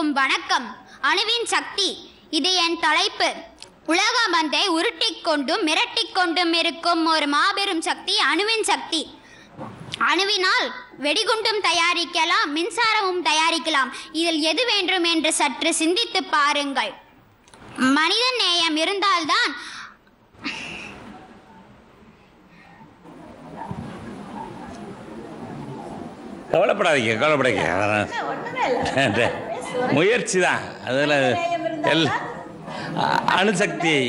அனைவருக்கும் வணக்கம். அணுவின் சக்தி, இது என் தலைப்பு. உலக பந்தை உருட்டிக் கொண்டும் மிரட்டிக் கொண்டும் இருக்கும் ஒரு மாபெரும் சக்தி அணுவின் சக்தி. அணுவினால் வெடிகுண்டும் தயாரிக்கலாம், மின்சாரமும் தயாரிக்கலாம். இதில் எது வேண்டும் என்று சற்று சிந்தித்து பாருங்கள். மனித நேயம் இருந்தால்தான் கவலைப்படாதீங்க. முயற்சி தான் அதில் அணுசக்தியை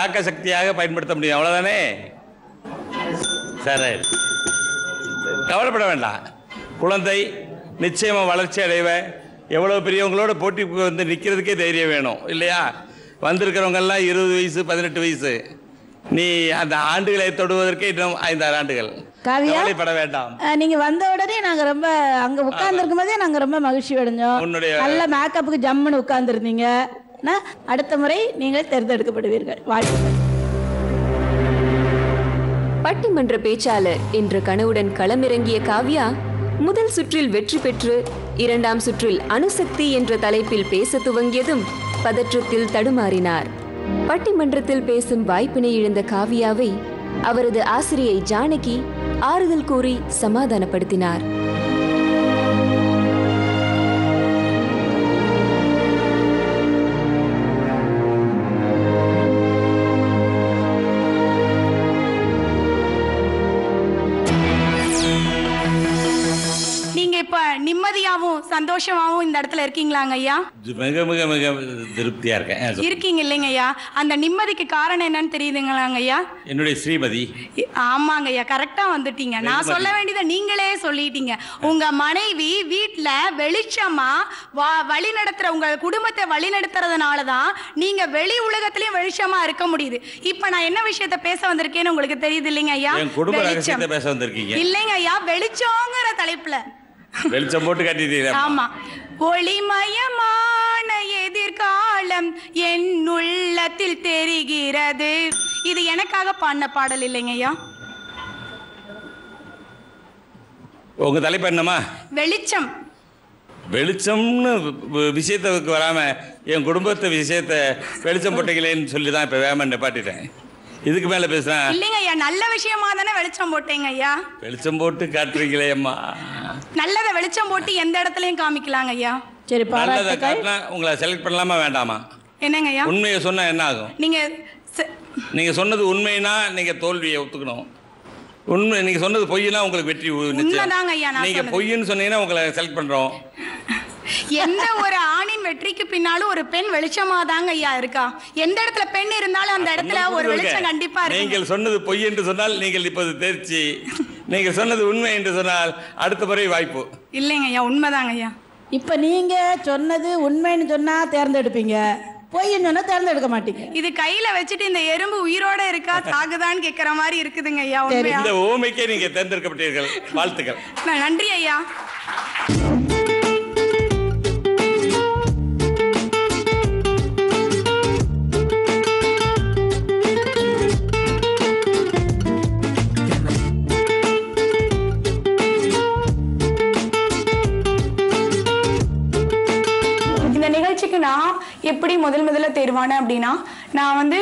ஆக்க சக்தியாக பயன்படுத்த முடியும். அவ்வளோதானே? சரி, கவலைப்பட வேண்டாம். குழந்தை நிச்சயமாக வளர்ச்சி அடைவேன். எவ்வளோ பெரியவங்களோட போட்டி வந்து நிற்கிறதுக்கே தைரியம் வேணும் இல்லையா? வந்திருக்கிறவங்கெல்லாம் 20 வயசு 18 வயசு. நீ அந்த ஆண்டுகளை தொடுவதற்கு இன்னும் 5-6 ஆண்டுகள். கவலைப்பட வேண்டாம். நீங்க வந்த உடனே நாங்க ரொம்ப அங்க உட்கார்ந்துருக்கும் போதே நாங்க ரொம்ப மகிழ்ச்சி அடைஞ்சோம். நல்ல மேக்கப்புக்கு ஜம்முன்னு உட்கார்ந்துருந்தீங்க. அடுத்த முறை நீங்கள் தேர்ந்தெடுக்கப்படுவீர்கள். வாழ்த்துக்கள். பட்டிமன்ற பேச்சாளர் என்ற கனவுடன் களமிறங்கிய காவ்யா முதல் சுற்றில் வெற்றி பெற்று 2ஆம் சுற்றில் அணுசக்தி என்ற தலைப்பில் பேச துவங்கியதும் பதற்றத்தில் தடுமாறினார். பட்டிமன்றத்தில் பேசும் வாய்ப்பினை இழந்த காவ்யாவை அவரது ஆசிரியை ஜானகி ஆறுதல் கூறி சமாதானப்படுத்தினார். நிம்மதியாவும் சந்தோஷமாவும் இந்த இடத்துல இருக்கீங்களாங்க ஐயா? மிக மிக மிக திருப்தியா இருக்கேன். இருக்கீங்க இல்லைங்க ஐயா? அந்த நிம்மதிக்கு காரணம் என்னன்னு தெரியுதுங்களாங்க ஐயா? என்னுடைய ஸ்ரீமதி. ஆமாங்க ஐயா, கரெக்டா வந்துட்டீங்க. நான் சொல்ல வேண்டியதை நீங்களே சொல்லிட்டீங்க. உங்க மனைவி வீட்டுல வெளிச்சமா வழி நடத்துற, உங்க குடும்பத்தை வழி நடத்துறதுனாலதான் நீங்க வெளி உலகத்திலயும் வெளிச்சமா இருக்க முடியுது. இப்ப நான் என்ன விஷயத்த பேச வந்திருக்கேன்னு உங்களுக்கு தெரியுது இல்லைங்க ஐயா? பேச வந்திருக்கீங்க இல்லைங்க ஐயா, வெளிச்சங்கிற தலைப்புல வெளிச்சம் போட்டு காட்டிட்டீங்க. ஆமா, ஒளிமயமான எதிர்காலம் என் உள்ளத்தில் தெரிகிறது. இது எனக்காக பாடின பாடல் இல்லைங்க ஐயா? உங்க தலைப்பு என்னமா? வெளிச்சம். வெளிச்சம்னு விஷயத்துக்கு வராம என் குடும்பத்தை விஷயத்தை வெளிச்சம் போட்டீங்களேன்னு சொல்லிதான் இப்ப வேமன் நிப்பாட்டிட்டேன். இதுக்கு மேல பேசுறேன் இல்லைங்க ஐயா, நல்ல விஷயமா தானே வெளிச்சம் போட்டேங்க ஐயா. வெளிச்சம் போட்டு காட்டுறீங்களே அம்மா. நல்லத வெளிச்சம் போட்டு எந்த இடத்துலயும் காமிக்கலாங்க ஐயா. சரி, நல்லத காட்டினா உங்களை செலக்ட் பண்ணலாமா வேண்டாமா? என்னங்க ஐயா? உண்மையை சொன்னா என்ன ஆகும்? நீங்க சொன்னது உண்மைனா நீங்க தோல்வியை ஒத்துக்கணும். உண்மை நீங்க சொன்னது பொய்னா உங்களுக்கு வெற்றி நிச்சயம். நீங்க பொய்ன்னு சொன்னீங்கன்னா உங்களை செலக்ட் பண்றோம். எந்த ஒரு ஆணின் வெற்றிக்கு பின்னாலும் ஒரு பெண் வெளிச்சமா தாங்க ஐயா இருக்கா. எந்த இடத்துல பெண் இருந்தாலும் அந்த இடத்துல ஒரு வெளிச்சம் கண்டிப்பா இருக்கு. நீங்கள் சொன்னது பொய் என்று சொன்னால் நீங்கள் இப்போது தேர்ச்சி. நீங்கள் சொன்னது உண்மை என்று சொன்னால் அடுத்த முறை வாய்ப்பு. இல்லைங்க ஐயா, உண்மைதாங்க ஐயா. இப்ப நீங்க சொன்னது உண்மைன்னு சொன்னா தேர்ந்தெடுப்பீங்க, பொய்ன்னு சொன்னா தேர்ந்தெடுக்க மாட்டீங்க. இது கையில வச்சுட்டு இந்த எறும்பு உயிரோட இருக்கா சாகுதான்னு கேட்கிற மாதிரி இருக்குதுங்க ஐயா. இந்த ஓமைக்கே நீங்க தேர்ந்தெடுக்கப்பட்டீர்கள். வாழ்த்துக்கள். நன்றி ஐயா. நான் எப்படி முதல்ல தேர்வானேன் அப்படின்னா, நான் வந்து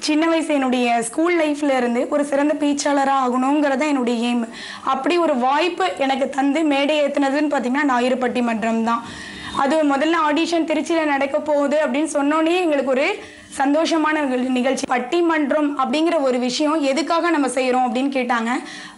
சின்ன வயசு என்னுடைய ஸ்கூல் லைஃப்ல இருந்து ஒரு சிறந்த பேச்சாளராக ஆகணுங்கிறத என்னுடைய எய்ம். அப்படி ஒரு வாய்ப்பு எனக்கு தந்து மேடை ஏற்றுனதுன்னு பார்த்தீங்கன்னா ஞாயிறு பட்டிமன்றம் தான். அது முதல்ல ஆடிஷன் திருச்சியில் நடக்க போகுது அப்படின்னு சொன்னோன்னே எங்களுக்கு ஒரு சந்தோஷமான நிகழ்ச்சி. பட்டிமன்றம் அப்படிங்கிற ஒரு விஷயம் எதுக்காக நம்ம செய்கிறோம் அப்படின்னு கேட்டாங்க.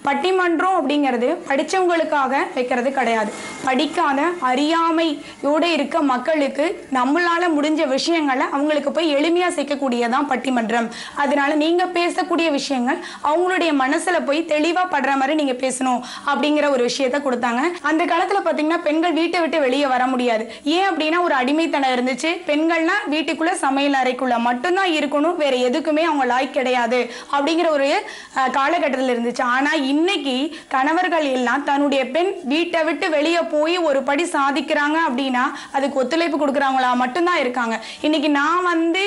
பட்டிமன்றம் அப்படிங்கிறது படித்தவங்களுக்காக வைக்கிறது கிடையாது. படிக்காத அறியாமையோடு இருக்க மக்களுக்கு நம்மளால் முடிஞ்ச விஷயங்களை அவங்களுக்கு போய் எளிமையாக சேர்க்கக்கூடியதான் பட்டிமன்றம். அதனால நீங்கள் பேசக்கூடிய விஷயங்கள் அவங்களுடைய மனசில் போய் தெளிவாக படுற மாதிரி நீங்கள் பேசணும் அப்படிங்கிற ஒரு விஷயத்த கொடுத்தாங்க. அந்த காலத்தில் பார்த்தீங்கன்னா பெண்கள் வீட்டை விட்டு வெளியே வர முடியாது. ஏன் அப்படின்னா ஒரு அடிமைத்தனம் இருந்துச்சு. பெண்கள்னா வீட்டுக்குள்ளே சமையல் அறைக்குள்ள மட்டும்தான் இருக்கணும், வேற எதுக்குமே அவங்க லாய்க்கு கிடையாது அப்படிங்கிற ஒரு காலகட்டத்தில் இருந்துச்சு. ஆனா இன்னைக்கு கணவர்கள் எல்லாம் தன்னுடைய பெண் வீட்டை விட்டு வெளியே போய் ஒரு படி சாதிக்கிறாங்க அப்படின்னா அதுக்கு ஒத்துழைப்பு கொடுக்குறவங்களா மட்டும்தான் இருக்காங்க. இன்னைக்கு நான் வந்து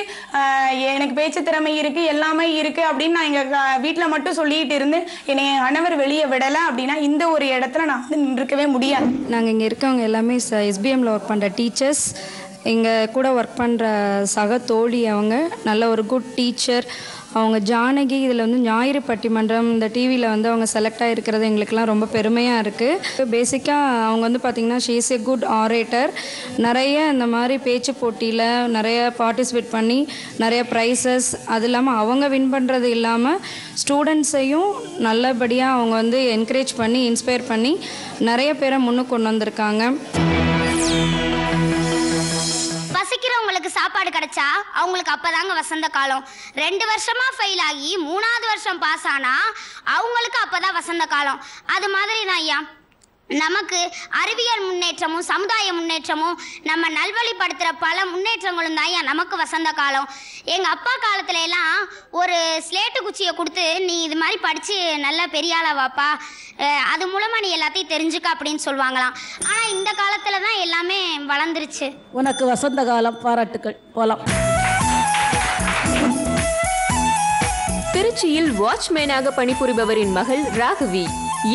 எனக்கு பேச்சு திறமை இருக்கு, எல்லாமே இருக்கு அப்படின்னு நான் எங்க வீட்டுல மட்டும் சொல்லிட்டு இருந்து என்னை கணவர் வெளியே விடலை அப்படின்னா இந்த ஒரு இடத்துல நான் வந்து நின்றுக்கவே முடியாது. நாங்கள் இங்கே இருக்கவங்க எல்லாமே SBMல ஒர்க் பண்ணுற டீச்சர்ஸ், எங்கள் கூட ஒர்க் பண்ணுற சக தோழி, அவங்க நல்ல ஒரு குட் டீச்சர். அவங்க ஜானகி இதில் வந்து ஞாயிறு பட்டிமன்றம் இந்த டிவியில் வந்து அவங்க செலக்ட் ஆகிருக்கிறது எங்களுக்கெல்லாம் ரொம்ப பெருமையாக இருக்குது. பேசிக்காக அவங்க வந்து பார்த்திங்கன்னா she is a good orator. நிறைய இந்த மாதிரி பேச்சு போட்டியில் நிறைய பார்ட்டிசிபேட் பண்ணி நிறைய ப்ரைஸஸ், அது இல்லாமல் அவங்க வின் பண்ணுறது இல்லாமல் ஸ்டூடெண்ட்ஸையும் நல்லபடியாக அவங்க வந்து என்கரேஜ் பண்ணி இன்ஸ்பயர் பண்ணி நிறைய பேரை முன்னுக்கு கொண்டு வந்திருக்காங்க. பசிக்கிறவங்களுக்கு சாப்பாடு கிடைச்சா அவங்களுக்கு அப்பதாங்க வசந்த காலம். 2 வருஷமா ஃபெயில் ஆகி 3ஆவது வருஷம் பாஸ் ஆனா அவங்களுக்கு அப்பதான் வசந்த காலம். அது மாதிரி தான் ஐயா, நமக்கு அறிவியல் முன்னேற்றமும் சமுதாய முன்னேற்றமும் நம்ம நல்வழிப்படுத்துகிற பல முன்னேற்றங்களும் தான் ஐயா நமக்கு வசந்த காலம். எங்கள் அப்பா காலத்துல எல்லாம் ஒரு ஸ்லேட்டு குச்சியை கொடுத்து நீ இது மாதிரி படித்து நல்லா பெரிய ஆளா வாப்பா, அது மூலமாக நீ எல்லாத்தையும் தெரிஞ்சுக்க அப்படின்னு சொல்லுவாங்களாம். ஆனால் இந்த காலத்தில் தான் எல்லாமே வளர்ந்துருச்சு. உனக்கு வசந்த காலம், பாராட்டுக்கள், போலாம். திருச்சியில் வாட்ச்மேனாக பணிபுரிபவரின் மகள் ராகவி.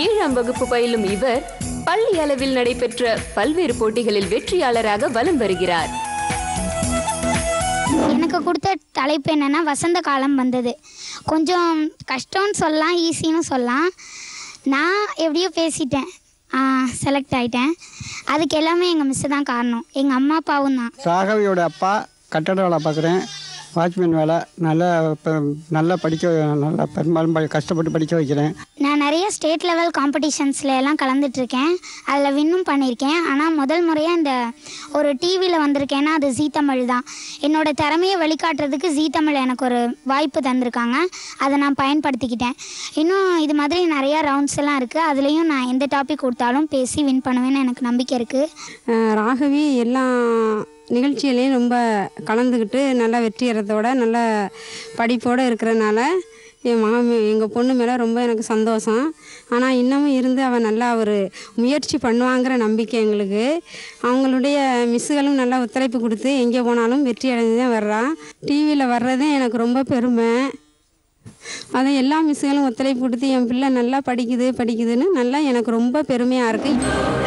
7ஆம் வகுப்பு பயிலும் இவர் பள்ளி அளவில் நடைபெற்ற பல்வேறு போட்டிகளில் வெற்றியாளராக வலம் வருகிறார். எனக்கு கொடுத்த தலைப்பு என்னன்னா வசந்த காலம் வந்தது. கொஞ்சம் கஷ்டம்னு சொல்லலாம், ஈஸின்னு சொல்லலாம். நான் எப்படியோ பேசிட்டேன், செலக்ட் ஆகிட்டேன். அதுக்கு எல்லாமே எங்கள் மிஸ்ஸு தான் காரணம், எங்கள் அம்மா அப்பாவும் தான். ராகவியோட அப்பா கட்டட வேலை பார்க்குறேன், வாட்ச்மேன் வேலை. நல்லா படிக்க, நல்லா பெரும்பாலும் கஷ்டப்பட்டு படிக்க வைக்கிறேன். நான் நிறைய ஸ்டேட் லெவல் காம்படிஷன்ஸில் எல்லாம் கலந்துட்டுருக்கேன், அதில் வின்னும் பண்ணியிருக்கேன். ஆனால் முதல் முறையாக இந்த ஒரு டிவியில் வந்திருக்கேன்னா அது ஜீ தமிழ் தான். என்னோடய திறமையை வெளிக்காட்டுறதுக்கு ஜீ தமிழ் எனக்கு ஒரு வாய்ப்பு தந்திருக்காங்க, அதை நான் பயன்படுத்திக்கிட்டேன். இன்னும் இது மாதிரி நிறையா ரவுண்ட்ஸ் எல்லாம் இருக்குது, அதுலேயும் நான் எந்த டாபிக் கொடுத்தாலும் பேசி வின் பண்ணுவேன்னு எனக்கு நம்பிக்கை இருக்குது. ராகவி எல்லா நிகழ்ச்சியிலையும் ரொம்ப கலந்துக்கிட்டு நல்லா வெற்றியறதோட நல்ல படிப்போடு இருக்கிறனால எங்கள் பொண்ணு மேலே ரொம்ப எனக்கு சந்தோஷம். ஆனால் இன்னமும் இருந்து அவள் நல்லா ஒரு முயற்சி பண்ணுவாங்கிற நம்பிக்கை எங்களுக்கு. அவங்களுடைய மிஸ்ஸுகளும் நல்லா ஒத்துழைப்பு கொடுத்து எங்கே போனாலும் வெற்றி அடைஞ்சு தான் வர்றான். டிவியில் வர்றதே எனக்கு ரொம்ப பெருமை. அதை எல்லா மிஸ்ஸுகளும் ஒத்துழைப்பு கொடுத்து என் பிள்ளை நல்லா படிக்குதுன்னு நல்லா எனக்கு ரொம்ப பெருமையாக இருக்குது.